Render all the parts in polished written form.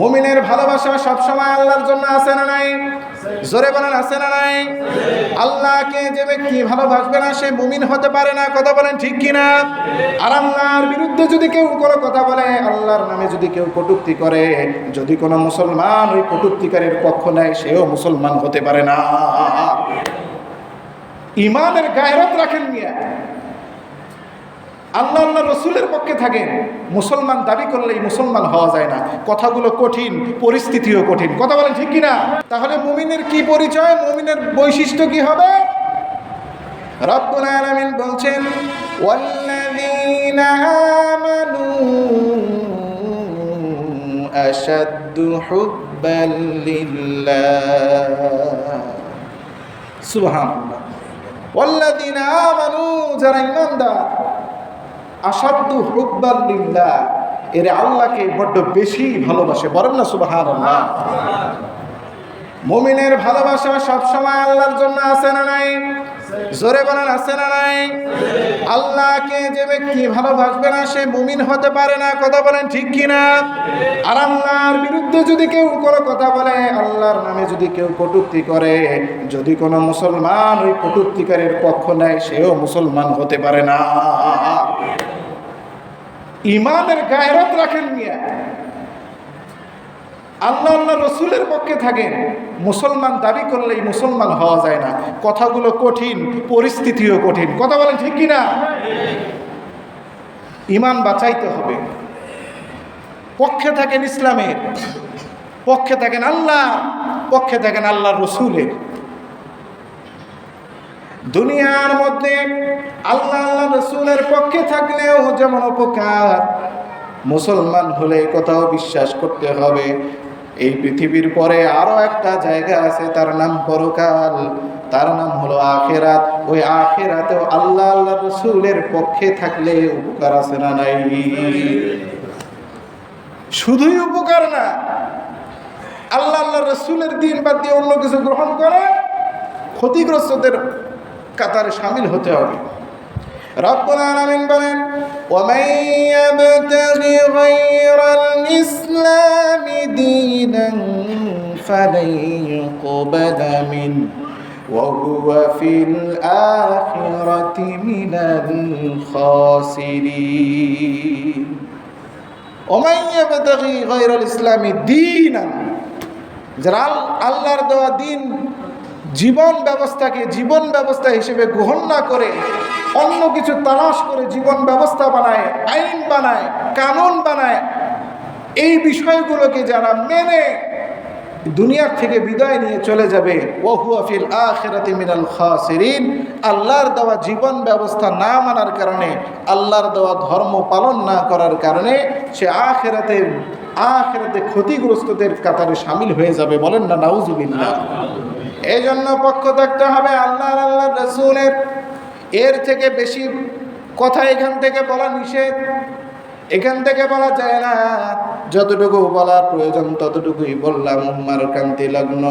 মুমিনের ভালোবাসা সবসময় আল্লাহর জন্য আছে না নাই? জোরে বলেন আছে না নাই? আল্লাহকে যে ব্যক্তি ভালোবাসবে না সে মুমিন হতে পারে না। কথা বলেন ঠিক কিনা? আর আল্লাহর বিরুদ্ধে যদি কেউ কোনো কথা বলে, আল্লাহর নামে যদি কেউ কটূক্তি করে, যদি কোনো মুসলমান ওই কটূক্তিকারীর পক্ষ নেয়, সেও মুসলমান হতে পারে না। ইমানের গায়রত রাখেন মিয়া, আল্লাহ আল্লাহ রসুলের পক্ষে থাকেন, মুসলমান দাবি করলেই মুসলমান হওয়া যায় না। কথাগুলো কঠিন, পরিস্থিতিও কঠিন। কথা বলেন ঠিক কিনা? তাহলে মুমিনের কি পরিচয়, মুমিনের বৈশিষ্ট্য কি হবে? রব্বুল আলামিন বলছেন, ওয়াল্লাযীনা আমানু আশাদ্দু হুব্বান লিল্লাহ। সুবহানাল্লাহ। ওয়াল্লাযীনা আমানু, যারা ঈমানদার, আশাদ্দু হুব্বান লিল্লাহ, এরা আল্লাহকে বড্ড বেশি ভালোবাসে। বলেন না সুবহানাল্লাহ। মুমিনের ভালোবাসা সবসময় আল্লাহর জন্য আছে না নাই? জোরে বলেন আছে না নাই? আল্লাহকে যে ব্যক্তি ভালোবাসবে না সে মুমিন হতে পারে না। কথা বলেন ঠিক কিনা? আর আল্লাহর বিরুদ্ধে যদি কেউ কোনো কথা বলে, আল্লাহর নামে যদি কেউ কটূক্তি করে, যদি কোনো মুসলমান ওই কটূক্তিকারীর পক্ষ নেয়, সেও মুসলমান হতে পারে না। ইমানের গায়রত রাখেন মিয়া, আল্লাহ আল্লাহ রসুলের পক্ষে থাকেন, মুসলমান দাবি করলেই মুসলমান হওয়া যায় না। কথাগুলো কঠিন, পরিস্থিতিও কঠিন। কথা বলেন ঠিক কিনা? ইমান বাঁচাইতে হবে। পক্ষে থাকেন ইসলামের, পক্ষে থাকেন আল্লাহ, পক্ষে থাকেন আল্লাহর রসুলের। দুনিয়ার মধ্যে আল্লাহ আল্লাহ রসুলের পক্ষে থাকলেও যেমন উপকার, মুসলমান হলে কোথাও বিশ্বাস করতে হবে এই পৃথিবীর পরে আরো একটা জায়গা আছে, তার নাম পরকাল, তার নাম হলো আখিরাত। ওই আখিরাতেও আল্লাহ আল্লাহ রসুলের পক্ষে থাকলে উপকার আছে না নাই? শুধুই উপকার না, আল্লাহ আল্লাহ রসুলের দিন বাদ দিয়ে অন্য কিছু গ্রহণ করে ক্ষতিগ্রস্তদের কাতারে শামিল হতে হবে। রব্বুল আলামিন বলেন, ওয়ামান ইয়াবতাগি গায়রাল ইসলামি দীনান ফালান ইউকবালা মিনহু ওয়া হুয়া ফিল আখিরাতি মিনাল খাসিরিন। ওয়ামান ইয়াবতাগি গায়রাল ইসলামি দীনান, যারা আল্লাহর দেওয়া দিন জীবন ব্যবস্থাকে জীবন ব্যবস্থা হিসেবে গ্রহণ না করে অন্য কিছু তালাশ করে জীবন ব্যবস্থা বানায়, আইন বানায়, কানুন বানায়, এই বিষয়গুলোকে যারা মেনে দুনিয়ার থেকে বিদায় নিয়ে চলে যাবে, ওয়া হুয়া ফিল আখিরাতি মিনাল খাসিরিন, আল্লাহর দেওয়া জীবন ব্যবস্থা না মানার কারণে, আল্লাহর দেওয়া ধর্ম পালন না করার কারণে সে আখিরাতে ক্ষতিগ্রস্তদের কাতারে শামিল হয়ে যাবে। বলেন না নাউজুবিল্লাহ। এই জন্য পক্ষ থাকতে হবে আল্লাহর আল্লাহ রাসূলের। এর থেকে বেশি কথা এখান থেকে বলা নিষেধ, এখান থেকে বলা যায় না। যতটুকু বলার প্রয়োজন ততটুকুই বললাম। উম্মার কান্তি লগ্ন।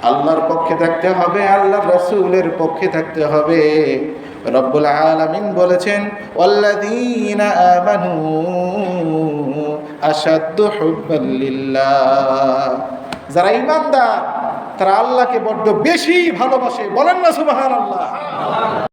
আল্লাহর পক্ষে থাকতে হবে, আল্লাহর রাসূলের পক্ষে থাকতে হবে। রব্বুল আলামিন বলেছেন, ওয়াল্লাযীনা আমানু আশাদ্দু হুব্বান লিল্লাহ, যারা ঈমানদার তারা আল্লাহকে বড্ড বেশি ভালোবাসে। বলেন না সুবহানাল্লাহ।